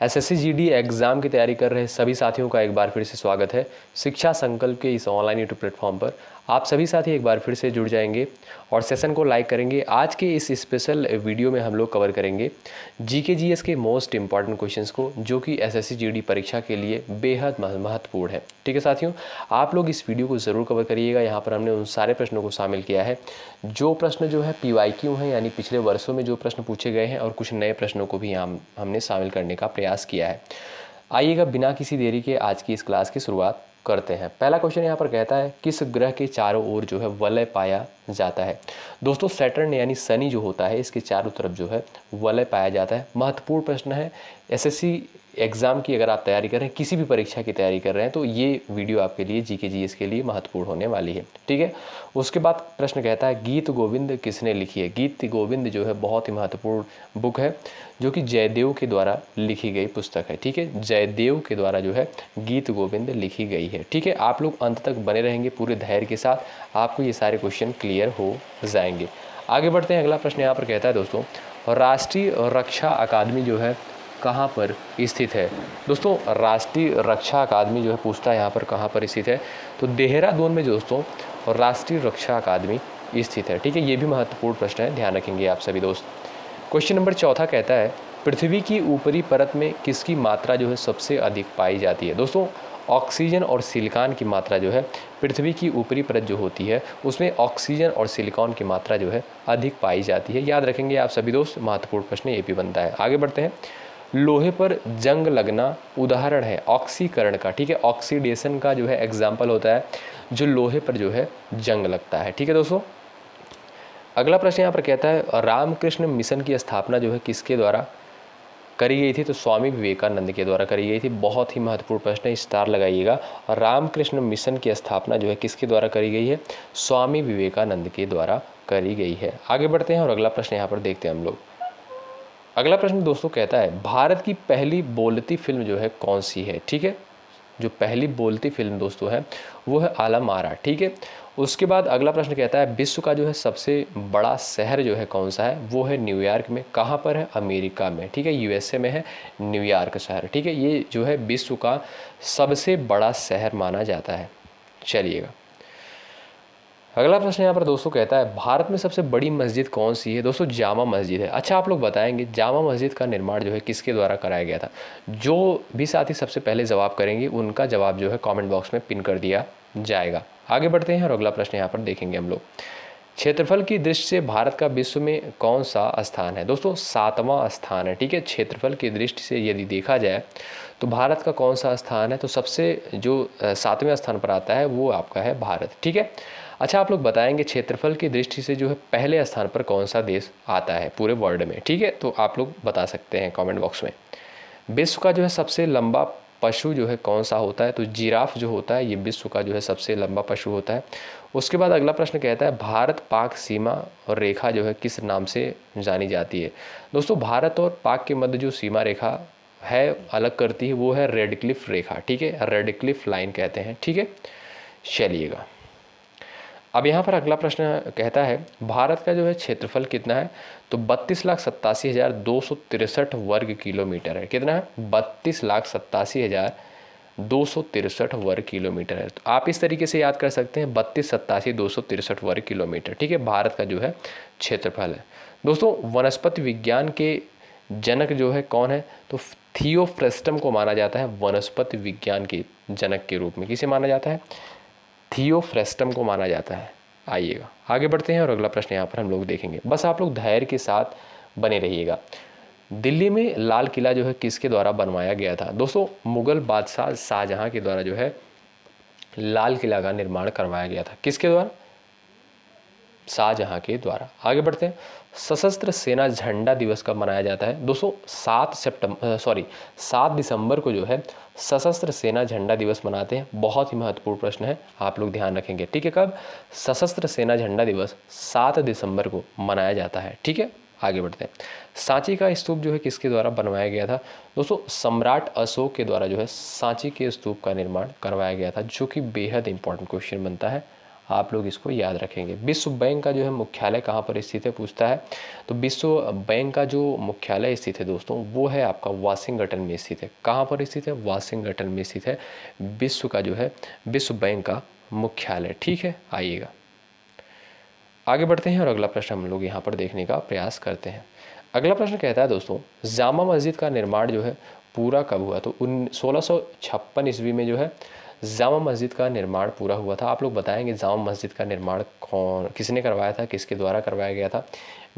SSC GD exam की तैयारी कर रहे सभी साथियों का एक बार फिर से स्वागत है शिक्षा संकल्प के इस ऑनलाइन यूट्यूब प्लेटफॉर्म पर। आप सभी साथी एक बार फिर से जुड़ जाएंगे और सेशन को लाइक करेंगे। आज के इस स्पेशल वीडियो में हम लोग कवर करेंगे जीके जीएस के मोस्ट इंपॉर्टेंट क्वेश्चंस को, जो कि एसएससी जीडी परीक्षा के लिए बेहद महत्वपूर्ण है। ठीक है साथियों, आप लोग इस वीडियो को ज़रूर कवर करिएगा। यहाँ पर हमने उन सारे प्रश्नों को शामिल किया है जो प्रश्न जो है PYQ हैं, यानी पिछले वर्षों में जो प्रश्न पूछे गए हैं, और कुछ नए प्रश्नों को भी हमने शामिल करने का प्रयास किया है। आइएगा बिना किसी देरी के आज की इस क्लास की शुरुआत करते हैं। पहला क्वेश्चन यहाँ पर कहता है किस ग्रह के चारों ओर जो है वलय पाया जाता है। दोस्तों सैटर्न यानी शनि जो होता है, इसके चारों तरफ जो है वलय पाया जाता है। महत्वपूर्ण प्रश्न है। एसएससी एग्ज़ाम की अगर आप तैयारी कर रहे हैं, किसी भी परीक्षा की तैयारी कर रहे हैं, तो ये वीडियो आपके लिए जीके जीएस के लिए महत्वपूर्ण होने वाली है। ठीक है, उसके बाद प्रश्न कहता है गीत गोविंद किसने लिखी है। गीत गोविंद जो है बहुत ही महत्वपूर्ण बुक है, जो कि जयदेव के द्वारा लिखी गई पुस्तक है। ठीक है, जयदेव के द्वारा जो है गीत गोविंद लिखी गई है। ठीक है, आप लोग अंत तक बने रहेंगे पूरे धैर्य के साथ, आपको ये सारे क्वेश्चन क्लियर हो जाएंगे। आगे बढ़ते हैं। अगला प्रश्न यहाँ पर कहता है दोस्तों, राष्ट्रीय रक्षा अकादमी जो है कहाँ पर स्थित है। दोस्तों राष्ट्रीय रक्षा अकादमी जो है पूछता है यहाँ पर कहाँ पर स्थित है, तो देहरादून में दोस्तों राष्ट्रीय रक्षा अकादमी स्थित है। ठीक है, ये भी महत्वपूर्ण प्रश्न है, ध्यान रखेंगे आप सभी दोस्त। क्वेश्चन नंबर चौथा कहता है पृथ्वी की ऊपरी परत में किसकी मात्रा जो है सबसे अधिक पाई जाती है। दोस्तों ऑक्सीजन और सिलिकॉन की मात्रा जो है पृथ्वी की ऊपरी परत जो होती है उसमें ऑक्सीजन और सिलिकॉन की मात्रा जो है अधिक पाई जाती है। याद रखेंगे आप सभी दोस्त, महत्वपूर्ण प्रश्न ये भी बनता है। आगे बढ़ते हैं। लोहे पर जंग लगना उदाहरण है ऑक्सीकरण का। ठीक है, ऑक्सीडेशन का जो है एग्जाम्पल होता है जो लोहे पर जो है जंग लगता है। ठीक है दोस्तों, अगला प्रश्न यहाँ पर कहता है रामकृष्ण मिशन की स्थापना जो है किसके द्वारा करी गई थी, तो स्वामी विवेकानंद के द्वारा करी गई थी। बहुत ही महत्वपूर्ण प्रश्न है, स्टार लगाइएगा। रामकृष्ण मिशन की स्थापना जो है किसके द्वारा करी गई है, स्वामी विवेकानंद के द्वारा करी गई है। आगे बढ़ते हैं और अगला प्रश्न यहाँ पर देखते हैं हम लोग। अगला प्रश्न दोस्तों कहता है भारत की पहली बोलती फिल्म जो है कौन सी है। ठीक है, जो पहली बोलती फिल्म दोस्तों है वो है आलम आरा। ठीक है, उसके बाद अगला प्रश्न कहता है विश्व का जो है सबसे बड़ा शहर जो है कौन सा है, वो है न्यूयॉर्क में। कहाँ पर है, अमेरिका में। ठीक है, यूएसए में है न्यूयॉर्क शहर। ठीक है, ये जो है विश्व का सबसे बड़ा शहर माना जाता है। चलिएगा अगला प्रश्न यहाँ पर दोस्तों कहता है भारत में सबसे बड़ी मस्जिद कौन सी है। दोस्तों जामा मस्जिद है। अच्छा, आप लोग बताएंगे जामा मस्जिद का निर्माण जो है किसके द्वारा कराया गया था। जो भी साथी सबसे पहले जवाब करेंगे उनका जवाब जो है कमेंट बॉक्स में पिन कर दिया जाएगा। आगे बढ़ते हैं और अगला प्रश्न यहाँ पर देखेंगे हम लोग। क्षेत्रफल की दृष्टि से भारत का विश्व में कौन सा स्थान है। दोस्तों 7वां स्थान है। ठीक है, क्षेत्रफल की दृष्टि से यदि देखा जाए तो भारत का कौन सा स्थान है, तो सबसे जो 7वें स्थान पर आता है वो आपका है भारत। ठीक है, अच्छा आप लोग बताएंगे क्षेत्रफल की दृष्टि से जो है पहले स्थान पर कौन सा देश आता है पूरे वर्ल्ड में। ठीक है, तो आप लोग बता सकते हैं कमेंट बॉक्स में। विश्व का जो है सबसे लंबा पशु जो है कौन सा होता है, तो जिराफ जो होता है ये विश्व का जो है सबसे लंबा पशु होता है। उसके बाद अगला प्रश्न कहता है भारत पाक सीमा और रेखा जो है किस नाम से जानी जाती है। दोस्तों भारत और पाक के मध्य जो सीमा रेखा है अलग करती है वो है रेड क्लिफ रेखा। ठीक है, रेड क्लिफ लाइन कहते हैं। ठीक है, चलिएगा अब यहाँ पर अगला प्रश्न कहता है भारत का जो है क्षेत्रफल कितना है, तो 32,87,263 वर्ग किलोमीटर है। कितना है, 32,87,263 वर्ग किलोमीटर है। तो आप इस तरीके से याद कर सकते हैं 32,87,263 वर्ग किलोमीटर। ठीक है, भारत का जो है क्षेत्रफल है। दोस्तों वनस्पति विज्ञान के जनक जो है कौन है, तो थियोफ्रेस्टम को माना जाता है वनस्पति विज्ञान के जनक के रूप में। किसे माना जाता है, थियोफ्रेस्टम को माना जाता है। आइएगा आगे बढ़ते हैं और अगला प्रश्न यहाँ पर हम लोग देखेंगे। बस आप लोग धैर्य के साथ बने रहिएगा। दिल्ली में लाल किला जो है किसके द्वारा बनवाया गया था। दोस्तों मुगल बादशाह शाहजहां के द्वारा जो है लाल किला का निर्माण करवाया गया था। किसके द्वारा, शाहजहां के द्वारा। आगे बढ़ते हैं। सशस्त्र सेना झंडा दिवस कब मनाया जाता है। दोस्तों 7 दिसंबर को जो है सशस्त्र सेना झंडा दिवस मनाते हैं। बहुत ही महत्वपूर्ण प्रश्न है, आप लोग ध्यान रखेंगे। ठीक है, कब, सशस्त्र सेना झंडा दिवस 7 दिसंबर को मनाया जाता है। ठीक है, आगे बढ़ते हैं। सांची का स्तूप जो है किसके द्वारा बनवाया गया था। दोस्तों सम्राट अशोक के द्वारा जो है सांची के स्तूप का निर्माण करवाया गया था, जो कि बेहद इंपॉर्टेंट क्वेश्चन बनता है। आप लोग इसको याद रखेंगे। विश्व बैंक का जो है मुख्यालय कहाँ पर स्थित है पूछता है, तो विश्व बैंक का जो मुख्यालय स्थित है दोस्तों वो है आपका वाशिंगटन में स्थित है। कहाँ पर स्थित है? वाशिंगटन में स्थित है विश्व का जो है विश्व बैंक का मुख्यालय। ठीक है, आइएगा आगे बढ़ते हैं और अगला प्रश्न हम लोग यहाँ पर देखने का प्रयास करते हैं। अगला प्रश्न कहता है दोस्तों, जामा मस्जिद का निर्माण जो है पूरा कब हुआ? तो 1656 ईस्वी में जो है जामा मस्जिद का निर्माण पूरा हुआ था। आप लोग बताएंगे जामा मस्जिद का निर्माण किसने करवाया था, किसके द्वारा करवाया गया था?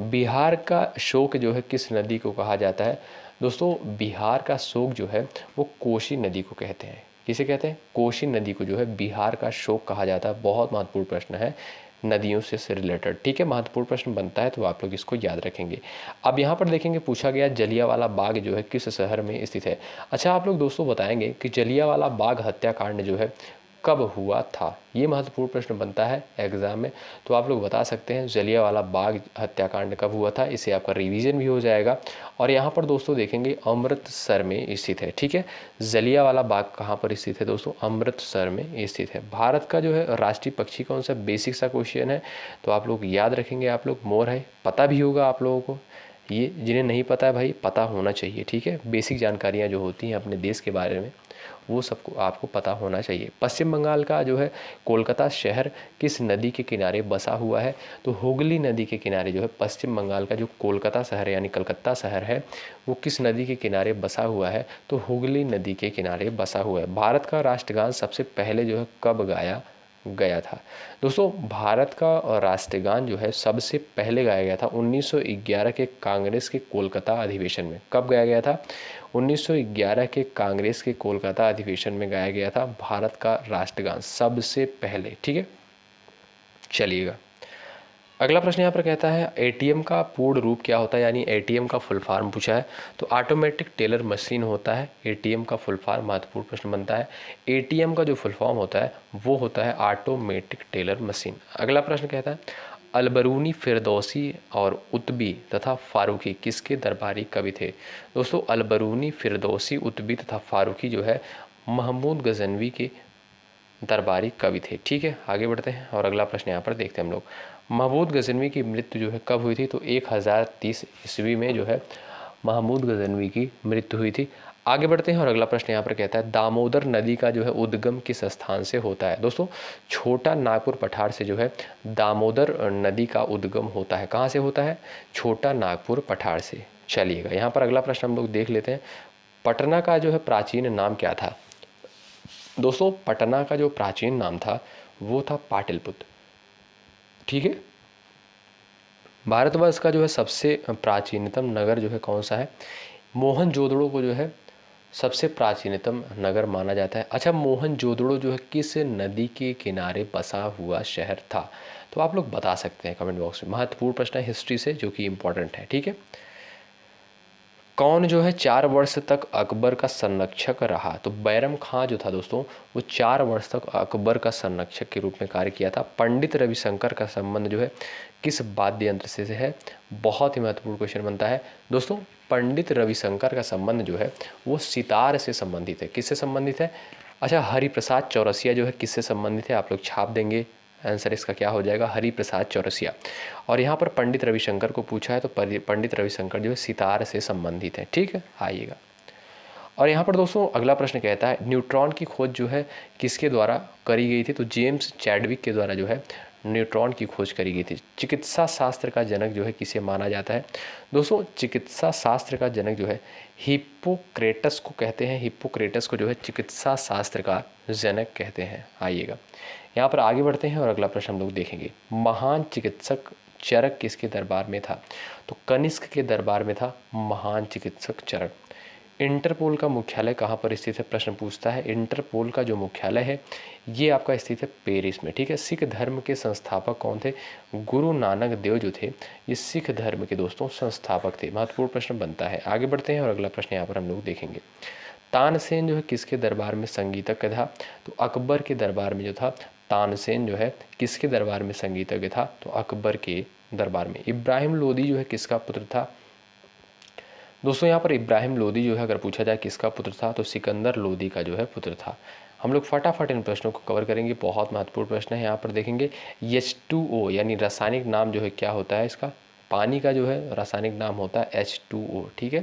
बिहार का शोक जो है किस नदी को कहा जाता है? दोस्तों बिहार का शोक जो है वो कोसी नदी को कहते हैं। किसे कहते हैं? कोसी नदी को जो है बिहार का शोक कहा जाता है। बहुत महत्वपूर्ण प्रश्न है, नदियों से रिलेटेड। ठीक है, महत्वपूर्ण प्रश्न बनता है तो आप लोग इसको याद रखेंगे। अब यहाँ पर देखेंगे पूछा गया जलियांवाला बाग जो है किस शहर में स्थित है? अच्छा, आप लोग दोस्तों बताएंगे कि जलियांवाला बाग हत्याकांड जो है कब हुआ था? ये महत्वपूर्ण प्रश्न बनता है एग्जाम में, तो आप लोग बता सकते हैं जलियांवाला बाग हत्याकांड कब हुआ था। इससे आपका रिवीजन भी हो जाएगा। और यहाँ पर दोस्तों देखेंगे अमृतसर में स्थित है। ठीक है, जलियांवाला बाग कहाँ पर स्थित है दोस्तों? अमृतसर में स्थित है। भारत का जो है राष्ट्रीय पक्षी कौन सा? बेसिक सा क्वेश्चन है, तो आप लोग याद रखेंगे। आप लोग मोर है, पता भी होगा आप लोगों को। ये जिन्हें नहीं पता है भाई पता होना चाहिए। ठीक है, बेसिक जानकारियाँ जो होती हैं अपने देश के बारे में वो सबको आपको पता होना चाहिए। पश्चिम बंगाल का जो है कोलकाता शहर किस नदी के किनारे बसा हुआ है? तो हुगली नदी के किनारे जो है पश्चिम बंगाल का जो कोलकाता शहर यानी कलकत्ता शहर है वो किस नदी के किनारे बसा हुआ है? तो हुगली नदी के किनारे बसा हुआ है। भारत का राष्ट्रगान सबसे पहले जो है कब गाया गया था? दोस्तों भारत का राष्ट्रगान जो है सबसे पहले गाया गया था 1911 के कांग्रेस के कोलकाता अधिवेशन में। कब गाया गया था? 1911 के कांग्रेस के कोलकाता अधिवेशन में गाया गया था भारत का राष्ट्रगान सबसे पहले। ठीक है, चलिएगा अगला प्रश्न यहाँ पर कहता है एटीएम का पूर्ण रूप क्या होता है, यानी एटीएम का फुल फॉर्म पूछा है। तो ऑटोमेटिक टेलर मशीन होता है एटीएम का फुल फॉर्म। महत्वपूर्ण प्रश्न बनता है। एटीएम का जो फुल फॉर्म होता है वो होता है ऑटोमेटिक टेलर मशीन। अगला प्रश्न कहता है अलबरूनी, फिरदौसी और उतबी तथा फारूकी किसके दरबारी कवि थे? दोस्तों अलबरूनी, फिरदौसी, उतबी तथा फारूकी जो है महमूद गजनवी के दरबारी कवि थे। ठीक है, आगे बढ़ते हैं और अगला प्रश्न यहाँ पर देखते हैं हम लोग। महमूद गजनवी की मृत्यु जो है कब हुई थी? तो 1030 ईस्वी में जो है महमूद गजनवी की मृत्यु हुई थी। आगे बढ़ते हैं और अगला प्रश्न यहाँ पर कहता है दामोदर नदी का जो है उद्गम किस स्थान से होता है? दोस्तों छोटा नागपुर पठार से जो है दामोदर नदी का उद्गम होता है। कहाँ से होता है? छोटा नागपुर पठार से। चलिएगा यहाँ पर अगला प्रश्न हम लोग देख लेते हैं। पटना का जो है प्राचीन नाम क्या था? दोस्तों पटना का जो प्राचीन नाम था वो था पाटलिपुत्र। ठीक है, भारतवर्ष का जो है सबसे प्राचीनतम नगर जो है कौन सा है? मोहनजोदड़ो को जो है सबसे प्राचीनतम नगर माना जाता है। अच्छा, मोहनजोदड़ो जो है किस नदी के किनारे बसा हुआ शहर था? तो आप लोग बता सकते हैं कमेंट बॉक्स में। महत्वपूर्ण प्रश्न है हिस्ट्री से जो कि इंपॉर्टेंट है। ठीक है, कौन जो है 4 वर्ष तक अकबर का संरक्षक रहा? तो बैरम खां जो था दोस्तों वो 4 वर्ष तक अकबर का संरक्षक के रूप में कार्य किया था। पंडित रविशंकर का संबंध जो है किस वाद्य यंत्र से है? बहुत ही महत्वपूर्ण क्वेश्चन बनता है दोस्तों। पंडित रविशंकर का संबंध जो है वो सितार से संबंधित है। किससे संबंधित है? अच्छा, हरिप्रसाद चौरसिया जो है किससे संबंधित है? आप लोग छाप देंगे, आंसर इसका क्या हो जाएगा? हरिप्रसाद चौरसिया। और यहाँ पर पंडित रविशंकर को पूछा है तो पंडित रविशंकर जो है सितार से संबंधित है। ठीक है, आइएगा और यहाँ पर दोस्तों अगला प्रश्न कहता है न्यूट्रॉन की खोज जो है किसके द्वारा करी गई थी? तो जेम्स चैडविक के द्वारा जो है न्यूट्रॉन की खोज करी गई थी। चिकित्सा शास्त्र का जनक जो है किसे माना जाता है? दोस्तों चिकित्सा शास्त्र का जनक जो है हिप्पोक्रेटस को कहते हैं। हिप्पोक्रेटस को जो है चिकित्सा शास्त्र का जनक कहते हैं। आइएगा यहाँ पर आगे बढ़ते हैं और अगला प्रश्न हम लोग देखेंगे। महान चिकित्सक चरक किसके दरबार में था? तो कनिष्क के दरबार में था महान चिकित्सक चरक। इंटरपोल का मुख्यालय कहाँ पर स्थित है? प्रश्न पूछता है। इंटरपोल का जो मुख्यालय है ये आपका स्थित है पेरिस में। ठीक है, सिख धर्म के संस्थापक कौन थे? गुरु नानक देव जो थे ये सिख धर्म के दोस्तों संस्थापक थे। महत्वपूर्ण प्रश्न बनता है। आगे बढ़ते हैं और अगला प्रश्न यहाँ पर हम लोग देखेंगे। तानसेन जो है किसके दरबार में संगीतज्ञ था? तो अकबर के दरबार में जो था तानसेन जो है किसके दरबार में संगीतज्ञ था? तो अकबर के दरबार में। इब्राहिम लोदी जो है किसका पुत्र था? दोस्तों यहाँ पर इब्राहिम लोदी जो है अगर पूछा जाए किसका पुत्र था, तो सिकंदर लोदी का जो है पुत्र था। हम लोग फटाफट इन प्रश्नों को कवर करेंगे, बहुत महत्वपूर्ण प्रश्न है। यहाँ पर देखेंगे H2O यानी रासायनिक नाम जो है क्या होता है इसका, पानी का जो है रासायनिक नाम होता है H2O, ठीक है।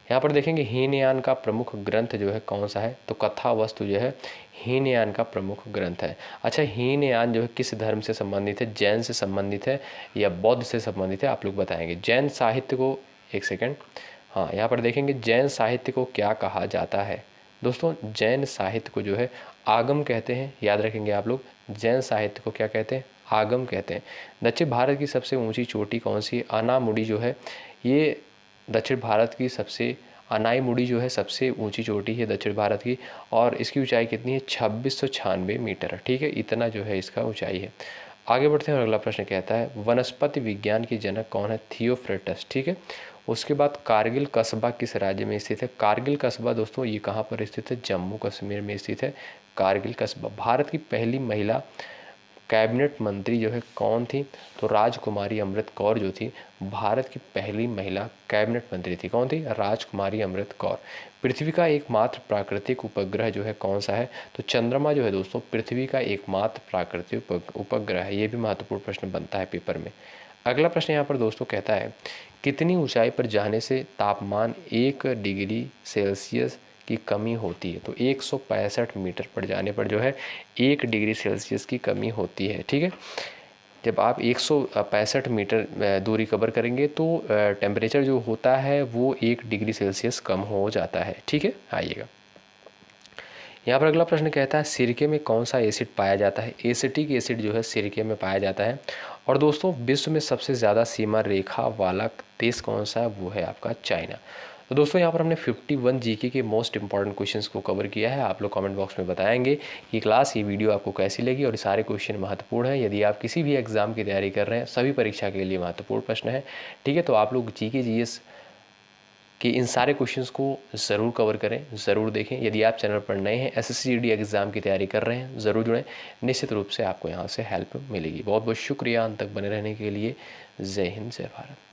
यहाँ पर देखेंगे हीनयान का प्रमुख ग्रंथ जो है कौन सा है, तो कथा वस्तु जो है हीनयान का प्रमुख ग्रंथ है। अच्छा, हीनयान जो है किस धर्म से संबंधित है, जैन से संबंधित है या बौद्ध से संबंधित है, आप लोग बताएंगे। जैन साहित्य को, एक सेकेंड, हाँ यहाँ पर देखेंगे जैन साहित्य को क्या कहा जाता है। दोस्तों जैन साहित्य को जो है आगम कहते हैं, याद रखेंगे आप लोग। जैन साहित्य को क्या कहते हैं, आगम कहते हैं। दक्षिण भारत की सबसे ऊंची चोटी कौन सी है, अनामुड़ी जो है ये दक्षिण भारत की सबसे, अनाईमुड़ी जो है सबसे ऊंची चोटी है दक्षिण भारत की, और इसकी ऊंचाई कितनी है, 2696 मीटर, ठीक है, इतना जो है इसका ऊंचाई है। आगे बढ़ते हैं और अगला प्रश्न कहता है वनस्पति विज्ञान की जनक कौन है, थियोफ्रेटस, ठीक है। उसके बाद कारगिल कस्बा किस राज्य में स्थित है, कारगिल कस्बा दोस्तों ये कहाँ पर स्थित है, जम्मू कश्मीर में स्थित है कारगिल कस्बा। भारत की पहली महिला कैबिनेट मंत्री जो है कौन थी, तो राजकुमारी अमृत कौर जो थी भारत की पहली महिला कैबिनेट मंत्री थी। कौन थी, राजकुमारी अमृत कौर। पृथ्वी का एकमात्र प्राकृतिक उपग्रह जो है कौन सा है, तो चंद्रमा जो है दोस्तों पृथ्वी का एकमात्र प्राकृतिक उपग्रह है। ये भी महत्वपूर्ण प्रश्न बनता है पेपर में। अगला प्रश्न यहाँ पर दोस्तों कहता है कितनी ऊंचाई पर जाने से तापमान 1 डिग्री सेल्सियस की कमी होती है, तो 165 मीटर पर जाने पर जो है 1 डिग्री सेल्सियस की कमी होती है, ठीक है। जब आप 165 मीटर दूरी कवर करेंगे तो टेम्परेचर जो होता है वो 1 डिग्री सेल्सियस कम हो जाता है, ठीक है। आइएगा यहाँ पर अगला प्रश्न कहता है सिरके में कौन सा एसिड पाया जाता है, एसिटिक एसिड जो है सिरके में पाया जाता है। और दोस्तों विश्व में सबसे ज़्यादा सीमा रेखा वाला देश कौन सा है, वो है आपका चाइना। तो दोस्तों यहाँ पर हमने 51 जीके के मोस्ट इंपॉर्टेंट क्वेश्चंस को कवर किया है। आप लोग कमेंट बॉक्स में बताएंगे कि क्लास ये वीडियो आपको कैसी लगी, और सारे क्वेश्चन महत्वपूर्ण हैं। यदि आप किसी भी एग्जाम की तैयारी कर रहे हैं, सभी परीक्षा के लिए महत्वपूर्ण प्रश्न है, ठीक है। तो आप लोग जीके जीएस कि इन सारे क्वेश्चंस को ज़रूर कवर करें, ज़रूर देखें। यदि आप चैनल पर नए हैं, SSC एग्ज़ाम की तैयारी कर रहे हैं, ज़रूर जुड़ें, निश्चित रूप से आपको यहाँ से हेल्प मिलेगी। बहुत बहुत शुक्रिया अंत तक बने रहने के लिए। जय हिंद, जय भारत।